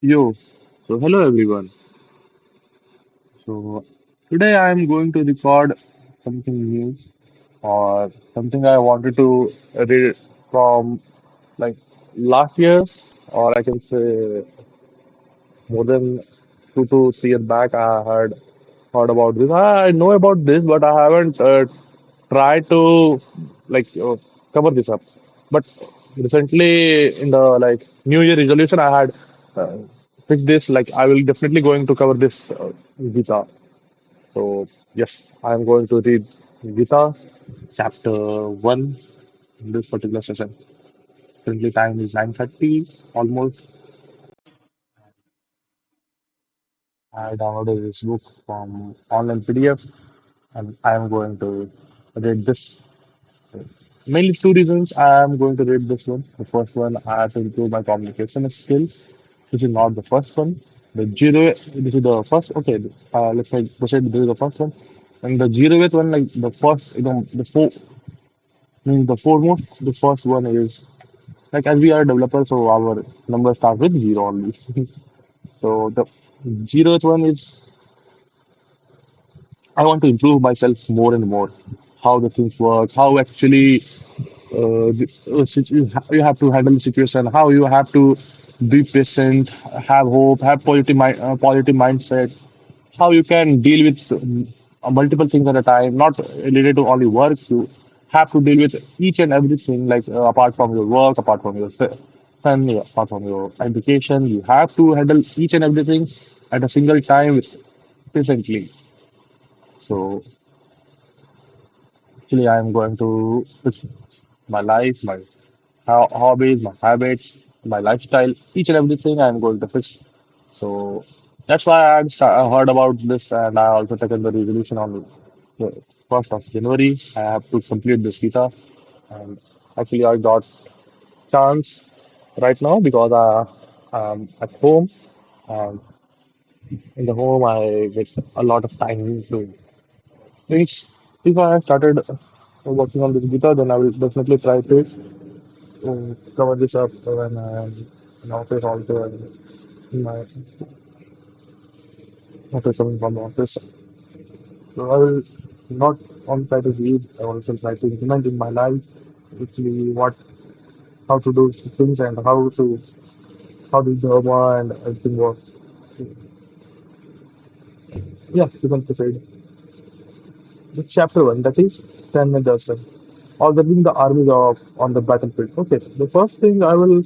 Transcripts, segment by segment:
Yo, so hello everyone. So today I am going to record something new or something I wanted to read from like last year, or I can say more than 2 to 3 years back. I had heard about this. I know about this, but I haven't tried to cover this up. But recently, in the New Year resolution, I had uh, picked this. Like I will definitely going to cover this Gita. So yes, I am going to read Gita chapter 1 in this particular session. Currently, time is 9:30 almost. I downloaded this book from online PDF, and I am going to read this. Mainly two reasons I am going to read this one. The first one, I have to improve my communication skills. This is not the first one. The zero, this is the first. Okay, let's say proceed. This is the first one, and the zeroth one, like the first, the four, means the foremost. The first one is like as we are developers, so our number starts with zero only. So the zeroth one is I want to improve myself more and more. How the things work, how actually you have to handle the situation, how you have to be patient, have hope, have positive mindset, how you can deal with multiple things at a time, not related to only work. You have to deal with each and everything, apart from your work, apart from your son, apart from your education. You have to handle each and everything at a single time with patiently. So actually, I am going to fix my life, my hobbies, my habits, my lifestyle, each and everything I am going to fix. So that's why I heard about this, and I also taken the resolution on the 1st of January. I have to complete this Gita, and actually I got chance right now because I'm at home, and in the home I get a lot of time to things. If I started working on this Gita, then I will definitely try to cover this up when I am in office also and in my after coming from the office. So I will not only try to read, I also try to implement in my life actually what how to do things and how the Dharma and everything works. So, yeah, you can proceed. The chapter 1, that is Stand and Darshan. Observing the armies of on the battlefield. Okay, the first thing I will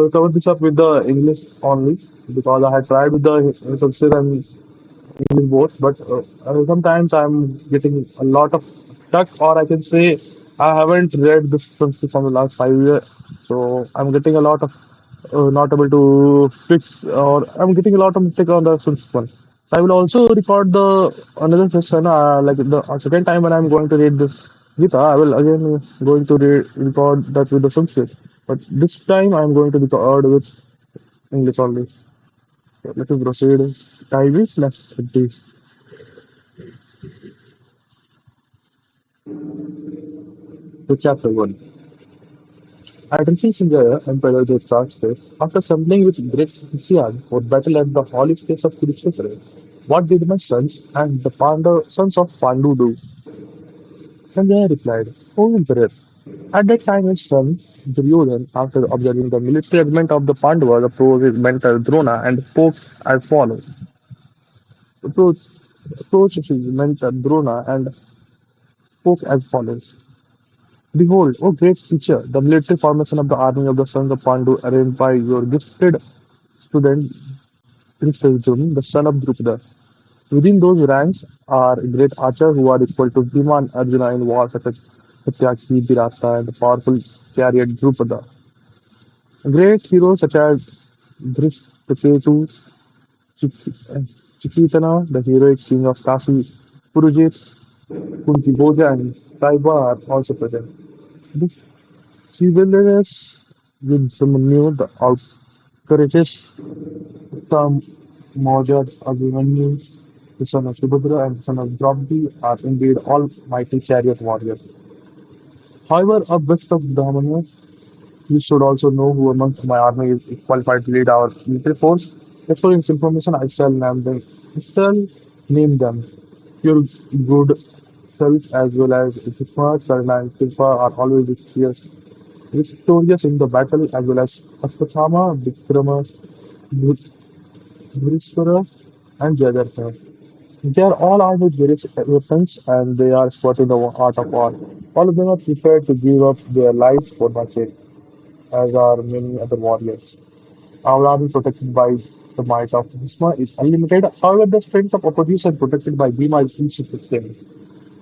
cover this up with the English only because I had tried with the Sanskrit and English both, but sometimes I'm getting a lot of stuck, or I can say I haven't read this Sanskrit from the last 5 years, so I'm getting a lot of not able to fix, or I'm getting a lot of mistake on the Sanskrit one. So I will also record the another session, like the second time when I'm going to read this Gita, I will again going to record that with the Sanskrit. But this time I'm going to record with English only. So let us proceed. Time is left at this. To chapter 1. Adenchi Sanjaya, Emperor Dhritarashtra, after assembling with great enthusiasm for battle at the holy place of Kurukshetra, what did my sons and the sons of Pandu do? Sanjaya replied, O Emperor, at that time his son Duryodhan, after observing the military element of the Pandavas, approached his mentor Drona and spoke as follows. Approached, approached his mentor Drona and spoke as follows. Behold, O great teacher, the military formation of the army of the sons of Pandu arranged by your gifted student Drishtadyumna, the son of Drupada. Within those ranks are great archers who are equal to Bhima and Arjuna in war, such as Satyaki, Virata, and the powerful chariot Drupada. Great heroes such as Drishtaketu, Chikitana, the heroic king of Kasi, Purujit, Kunti Bhoja, and Saiba are also present. The chivalrous Yudhamanyu, the courageous Uttam, Maujad, Abhimanyu, the son of Subhadra and son of Draupadi, are indeed all mighty chariot warriors. However, a bit of Dhamana, You should also know who among my army is qualified to lead our military force. As for information, I shall name them. I shall name them. Your good self as well as Jisma, Karna, and Shilpa are always victorious in the battle as well as Ashwatthama, Vikrama, Bhrishvara, and Jayadratha. They are all armed with various weapons and they are expert in the art of war. All of them are prepared to give up their lives for my sake, as are many other warriors. Our army protected by the might of Bhishma is unlimited. However, the strength of opposition protected by Bhima is insufficient.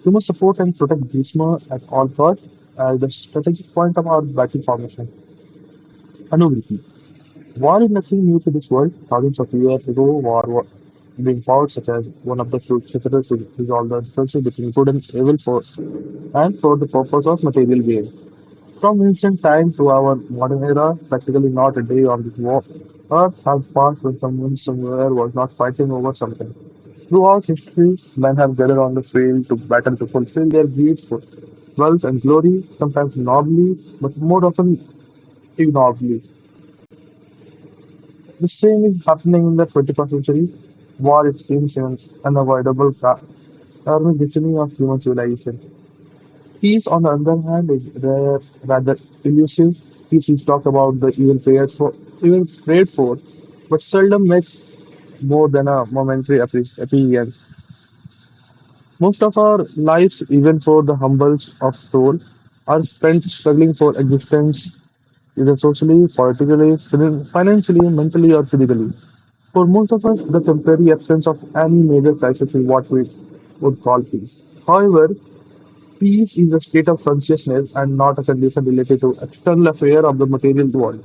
We must support and protect Bhishma at all costs as the strategic point of our battle formation. Anuvriti. War is nothing new to this world. Thousands of years ago, war was being fought such as one of the Kshatriyas to resolve the differences between good and evil force and for the purpose of material gain. From ancient time to our modern era, practically not a day on this earth has passed when someone somewhere was not fighting over something. Throughout history, men have gathered on the field to battle to fulfill their needs for wealth and glory, sometimes nobly, but more often ignobly. The same is happening in the 21st century. War, it seems, an unavoidable karmic destiny of human civilization. Peace, on the other hand, is rare, rather elusive. Peace is talked about the even prayed for, but seldom makes more than a momentary appearance. Most of our lives, even for the humbles of soul, are spent struggling for existence, either socially, politically, financially, mentally, or physically. For most of us, the temporary absence of any major crisis is what we would call peace. However, peace is a state of consciousness and not a condition related to external affair of the material world.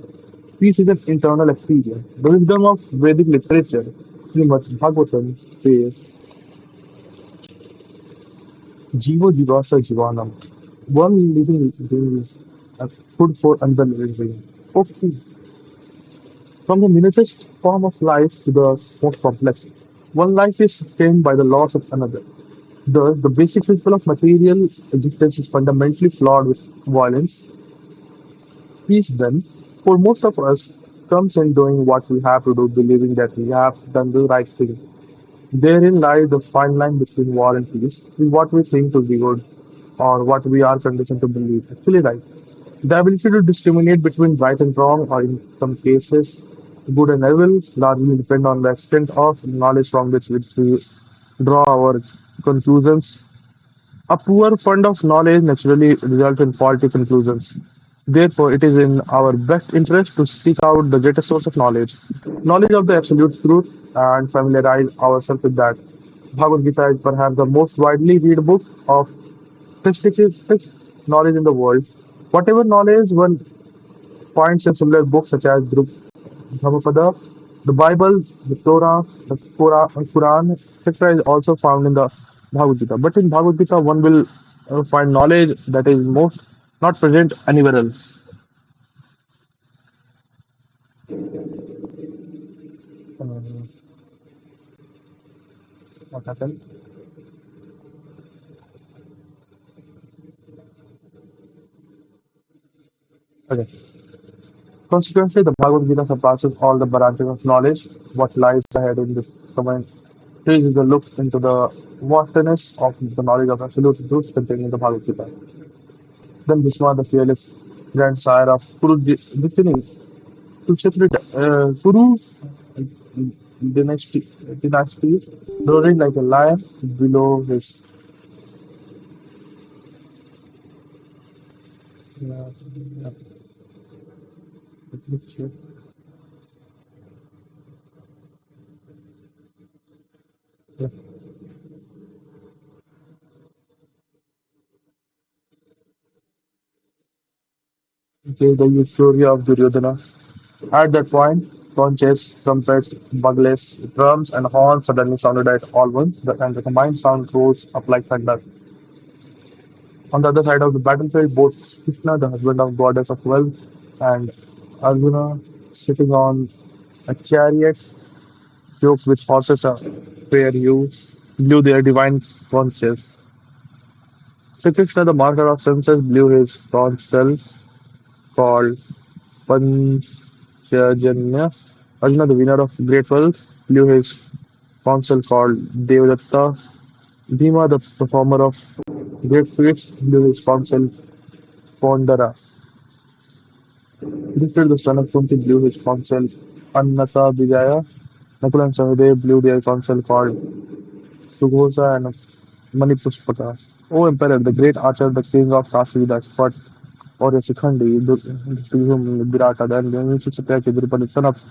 Peace is an internal experience. The wisdom of Vedic literature, Srimad Bhagavatam, says, Jivo Jivasa Jivanam. One living being is food for another living being. Okay. From the minutest form of life to the most complex, one life is sustained by the loss of another. Thus, the basic principle of material existence is fundamentally flawed with violence. Peace, then, for most of us, comes in doing what we have to do, believing that we have done the right thing. Therein lies the fine line between war and peace, is what we think to be good, or what we are conditioned to believe actually right. The ability to discriminate between right and wrong, or in some cases, good and evil, largely depend on the extent of knowledge from which we draw our conclusions. A poor fund of knowledge naturally results in faulty conclusions. Therefore, it is in our best interest to seek out the greatest source of knowledge, knowledge of the absolute truth, and familiarize ourselves with that. Bhagavad Gita is perhaps the most widely read book of specific knowledge in the world. Whatever knowledge one finds in similar books such as Dhammapada, the Bible, the Torah, the Quran, etc., is also found in the Bhagavad Gita. But in Bhagavad Gita, one will find knowledge that is most not present anywhere else. Uh, what happened? Okay. Consequently, the Bhagavad Gita surpasses all the branches of knowledge. What lies ahead in this comment is a look into the vastness of the knowledge of absolute truth contained in the Bhagavad Gita. Then Bhishma, the fearless grandsire of Destiny, Kuru dynasty, roaring like a lion below his. Uh, the euphoria of Duryodhana. At that point, conches, trumpets, bugles, drums, and horns suddenly sounded at all once, and the combined sound rose up like thunder. On the other side of the battlefield, both Krishna, the husband of goddess of wealth, and Arjuna, sitting on a chariot yoked with horses of fair hue, blew their divine conches. Sri Krishna, the marker of senses, blew his conch self, called Panchajanya. Arjuna, the winner of great wealth, blew his counsel called Devadatta. Bhima, the performer of great feats, blew his counsel Pondara. Yudhishthira, the son of Kunti, blew his counsel Annata Vijaya. Nakul and Sahadev blew their counsel called Sughosa and Manipuspata. O Emperor, the great archer, the king of Kasi, the expert warrior Sikhandi, to whom Virata, then the initial Satyaki, Drupadi, son of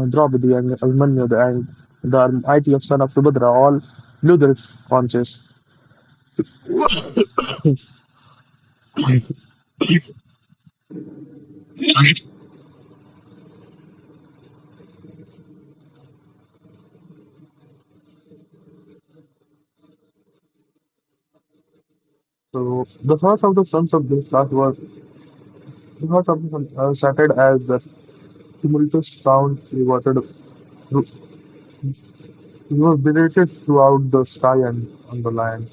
Draupadi, and Abhimanyu, the mighty of son of Subhadra, all blew their conches. So the heart of the sons of this class was the heart of the sun shattered as the tumultuous sound reverted through, reverberated throughout the sky and on the land.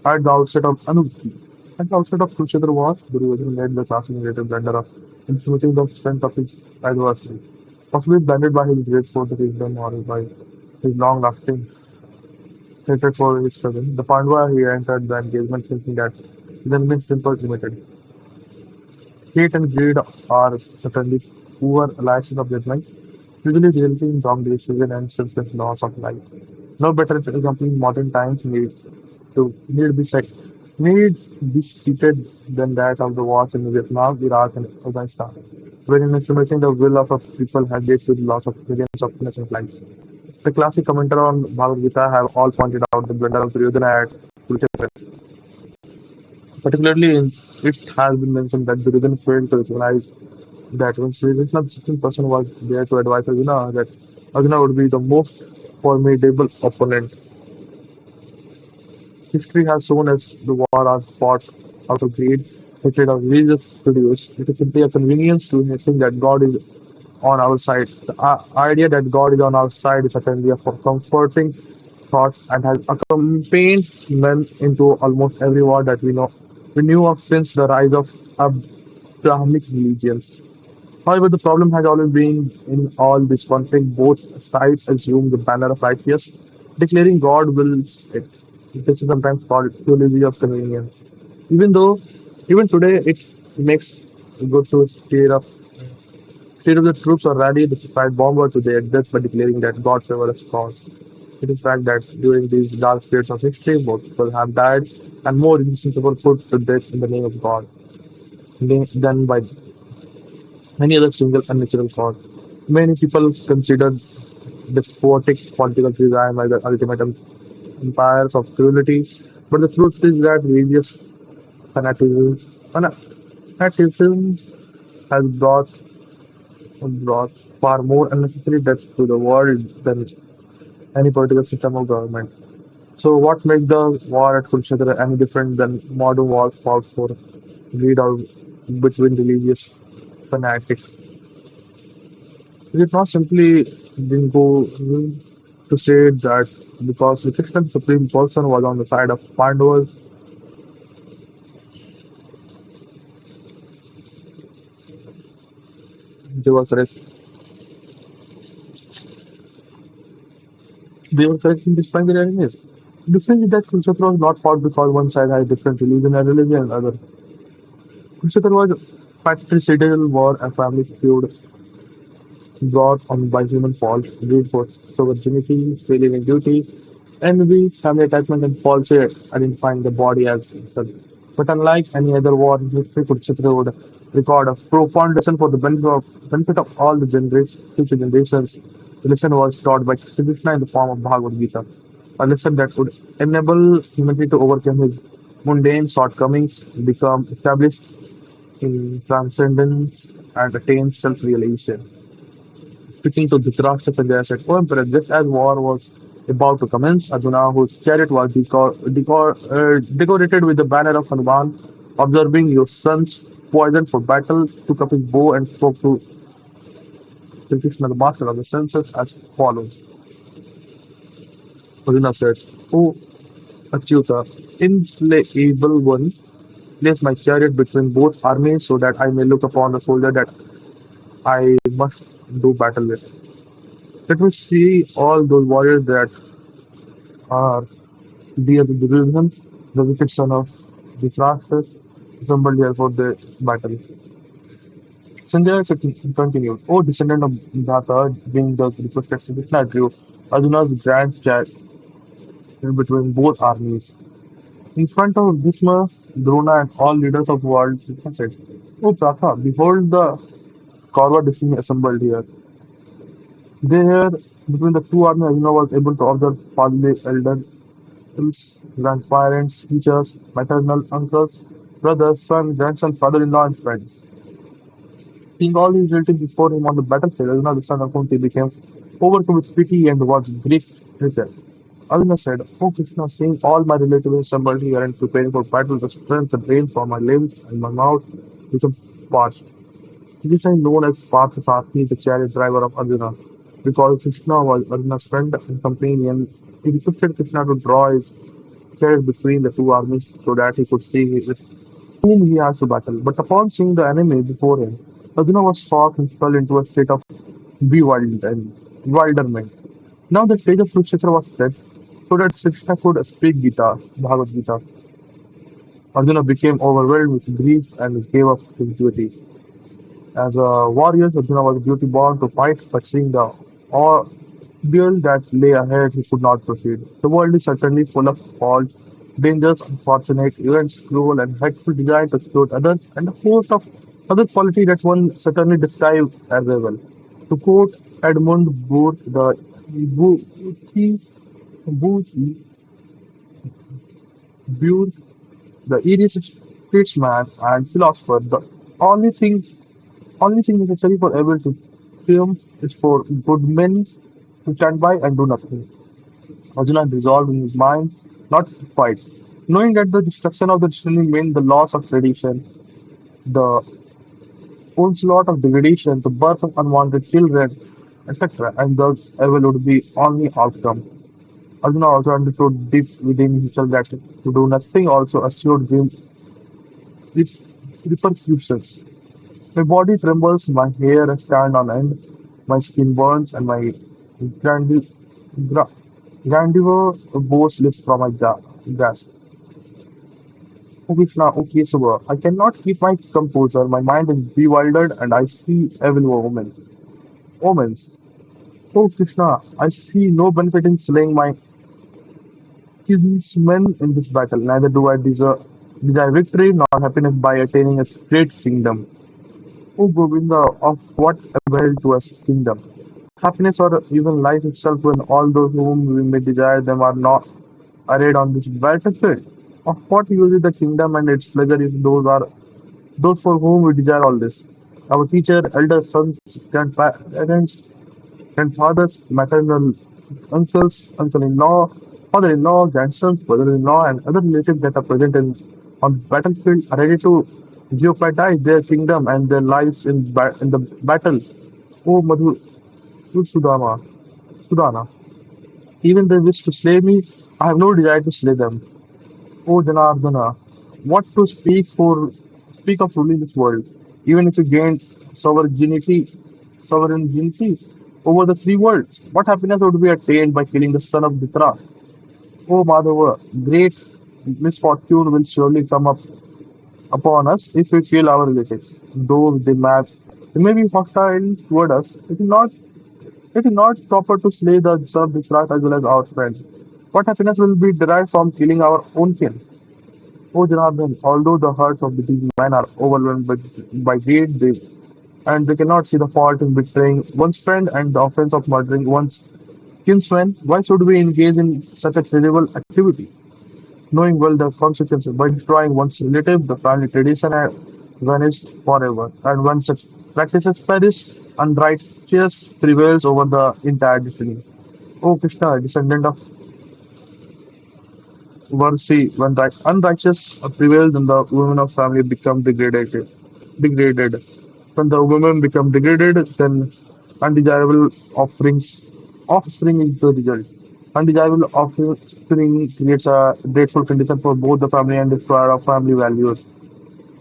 At the outset of at the outset of Kurukshetra War, Duryodhana led the fascinating blunder of intimating the strength of his adversary, possibly blinded by his great force of wisdom or by his long-lasting hatred for his cousin. The Pandava he entered the engagement thinking that his enemy's simple limited. Hate and greed are certainly poor alliances of judgment, usually resulting in wrong decision and senseless loss of life. No better example in modern times need be set need be seated than that of the wars in Vietnam, Iraq, and Afghanistan, wherein estimating the will of a people had led to the loss of millions of innocent lives. The classic commentator on Bhagavad Gita have all pointed out the blunder of Duryodhana at Kurukshetra. Particularly, it has been mentioned that Duryodhana failed to recognize that when Sri Krishna's second person was there to advise Arjuna, that Arjuna would be the most formidable opponent. History has shown us the war are fought out of greed, hatred of religious produce. It is simply a convenience to think that God is on our side. The idea that God is on our side is certainly a comforting thought and has accompanied men into almost every war that we knew of since the rise of Abrahamic religions. However, the problem has always been in all this conflict, both sides assume the banner of righteousness, declaring God wills it. This is sometimes called theology of convenience. Even though, even today, it makes good to stir up the troops or rally the suicide bomber to their death by declaring that God favors cause. It is fact that during these dark periods of history, more people have died and more innocent people put to death in the name of God than by any other single unnatural cause. Many people consider despotic political regime as the ultimate empires of cruelty, but the truth is that religious fanaticism, fanaticism has brought far more unnecessary death to the world than any political system or government. So, what makes the war at Kurukshetra any different than modern wars fought for greed or between religious fanatics? It is not simply being go to say that because the Christian supreme person was on the side of Pandavas, they were correct. They were correct in destroying their enemies. The difference is that Kurukshetra was not fought because one side had a different religion and other. Kurukshetra was fratricidal war and family feud brought on by human fault, greed for sovereignty, failure in duty, envy, family attachment, and falsely identifying the body as self. But unlike any other war in history, Kurukshetra would record a profound lesson for the benefit of all the future generations. The lesson was taught by Sri Krishna in the form of Bhagwat Gita, a lesson that would enable humanity to overcome his mundane shortcomings, become established in transcendence, and attain self-realization. Speaking to Dhritarashtra, Sanjay said, "O Emperor, just as war was about to commence, Arjuna, whose chariot was decorated with the banner of Hanuman, observing your son's poison for battle, took up his bow and spoke to Sri Krishna, the master of the senses, as follows. Arjuna said, O Achyuta, inflammable one, Place my chariot between both armies so that I may look upon the soldier that I must do battle with. Let me see all those warriors that are dear to Duryodhan, the wicked son of Dhritarashtra, assembled here for the battle. Sanjay continued, O descendant of Bharata, being thus requested, Krishna drew Arjuna's grand chariot in between both armies. In front of Bhishma, Drona, and all leaders of the world, Krishna said, O Pratha, behold the Kaurava destiny assembled here. There, between the two armies, Arjuna was able to observe fatherly elders, grandparents, teachers, maternal uncles, brothers, son, grandson, father-in-law, and friends. Seeing all his relatives before him on the battlefield, Arjuna, the son of Kunti, became overcome with pity and was grief-stricken. Arjuna said, O Krishna, seeing all my relatives assembled here and preparing for battle, the strength and rain from my limbs and my mouth became parched. Krishna is known as Parthasarathi, the chariot driver of Arjuna. Because Krishna was Arjuna's friend and companion, he requested Krishna to draw his chariot between the two armies so that he could see with whom he has to battle. But upon seeing the enemy before him, Arjuna was shocked and fell into a state of bewilderment. Now the stage of Kurukshetra was set, so that Krishna could speak Gita, Bhagavad Gita. Arjuna became overwhelmed with grief and gave up his duty. As a warrior, Arjuna was duty bound to fight, but seeing the ordeal that lay ahead, he could not proceed. The world is certainly full of faults, dangers, unfortunate events, cruel and hateful desire to exploit others, and a host of other qualities that one certainly describe as evil. To quote Edmund Burke, the Burke, Burke, the Irish statesman and philosopher, the only thing only thing necessary for evil to triumph is for good men to stand by and do nothing. Arjuna resolved in his mind not to fight, knowing that the destruction of the destiny meant the loss of tradition, the onslaught of degradation, the birth of unwanted children, etc., and thus evil would be only outcome. Arjuna also understood deep within himself that to do nothing also assured him rep- repercussions. My body trembles, my hair stand on end, my skin burns, and my grandi- gra- grandeur bow slips from my grasp. O Krishna, O Kesava, I cannot keep my composure. My mind is bewildered, and I see evil omens. Omens. O Krishna, I see no benefit in slaying my kinsmen in this battle. Neither do I desire victory nor happiness by attaining a great kingdom. O Govinda, of what avail to us kingdom? Happiness or even life itself when all those whom we may desire them are not arrayed on this battlefield? Of what use is the kingdom and its pleasure if those for whom we desire all this? Our teacher, elders, sons, grandparents, grandfathers, maternal uncles, uncle-in-law, father-in-law, grandsons, brother-in-law, and other relatives that are present on the battlefield are ready to jeopardize their kingdom and their lives in the battle. O Sudana, even they wish to slay me, I have no desire to slay them. O Janardana, what to speak of ruling this world, even if you gained sovereignty over the three worlds? What happiness would be attained by killing the son of Dhritarashtra? O Madhava, great misfortune will surely come upon us if we kill our relatives. Though they may be hostile toward us, it is not proper to slay the son of Dhritarashtra as well as our friends. What happiness will be derived from killing our own kin? O Janardhan, although the hearts of these men are overwhelmed by greed, and they cannot see the fault in betraying one's friend and the offense of murdering one's kinsman, why should we engage in such a terrible activity? Knowing well the consequences, by destroying one's relative, the family tradition had vanished forever. And when such practices perish, unrighteous prevails over the entire destiny. O Krishna, descendant of mercy, when that unrighteous prevails, then the women of family become degraded. When the women become degraded, then undesirable offspring is the result. Undesirable offspring creates a dreadful condition for both the family and destroyer of family values.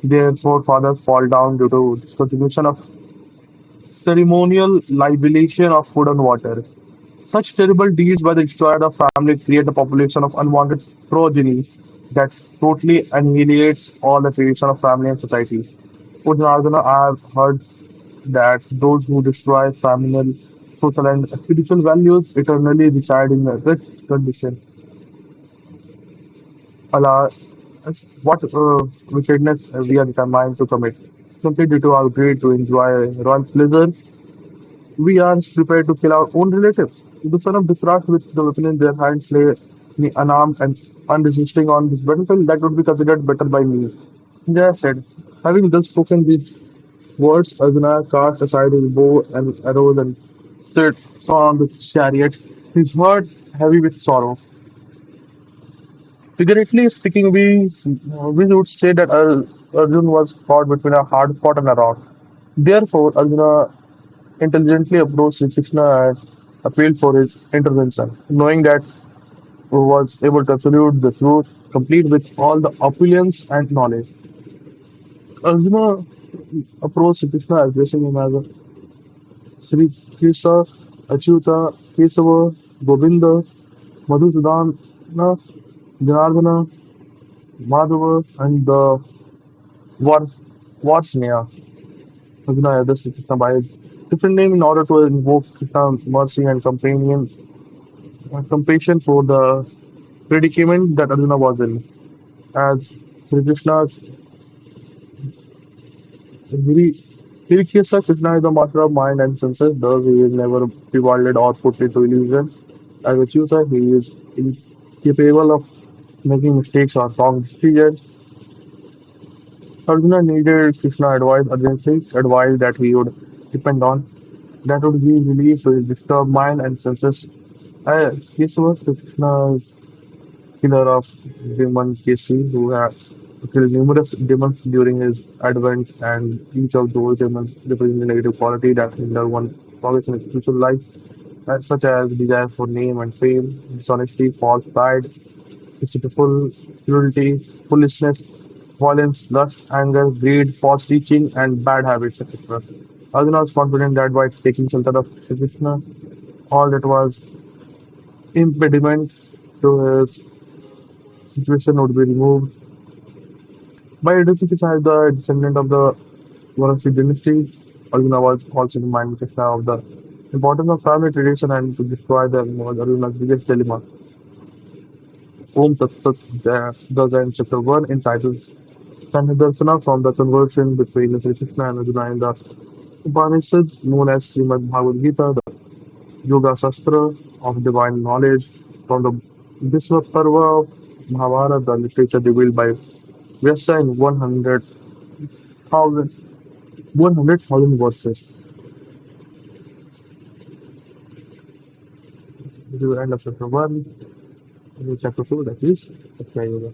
Their forefathers fall down due to discontinuation of ceremonial libation of food and water. Such terrible deeds by the destroyer of family create a population of unwanted progeny that totally annihilates all the tradition of family and society. Udnadana, I have heard that those who destroy familial, social, and spiritual values eternally reside in a rich condition. Allah, what wickedness we are determined to commit. Simply due to our greed to enjoy royal pleasure, we are prepared to kill our own relatives. The son of Dhritarashtra with the weapon in their hands lay me unarmed and unresisting on this battlefield that would be considered better by me. Jaya said, having thus spoken these words, Arjuna cast aside his bow and arrows and stood on the chariot, his heart heavy with sorrow. Figuratively speaking, we would say that Arjuna was caught between a hard pot and a rock. Therefore, Arjuna intelligently approached Sri Krishna and appealed for his intervention, knowing that he was able to absolute the truth, complete with all the opulence and knowledge. Arjuna approached Sri Krishna addressing him as a Sri Krishna, Achyuta, Kesava, Govinda, Madhusudana, Janardana, Madhava, and the Var Varsneya. Arjuna addressed Sri Krishna by his different name in order to invoke Krishna's mercy and compassion for the predicament that Arjuna was in. As Sri Krishna, Krishna is the master of mind and senses, thus he is never bewildered or put into illusion. As a tutor, he is incapable of making mistakes or wrong decisions. Arjuna needed Krishna advice urgently, advice that he would depend on, that would give relief to his disturbed mind and senses. As Kesava, Krishna's killer of demon Casey, who had killed numerous demons during his advent, and each of those demons represents a negative quality that hinder one progress in his spiritual life, such as desire for name and fame, dishonesty, false pride, deceitful cruelty, foolishness, violence, lust, anger, greed, false teaching, and bad habits, etc. Arjuna was confident that by taking shelter of Shri Krishna, all that was impediment to his situation would be removed. By reducing it as the descendant of the Varanasi dynasty, Arjuna was also reminded Krishna of the importance of family tradition and to destroy them was Arjuna's biggest dilemma. Om Tat Sat, thus ends chapter 1 entitled Sanhidarsana from the conversion between Sri Krishna and Arjuna in the Upanishad known as Srimad Bhagavad Gita, the Yoga Shastra of divine knowledge from the Bhisma Parva of Mahabharata, the literature revealed by Vyasa in 100,000 verses. This is the end of chapter 1. Chapter 2, that is Satya Yoga.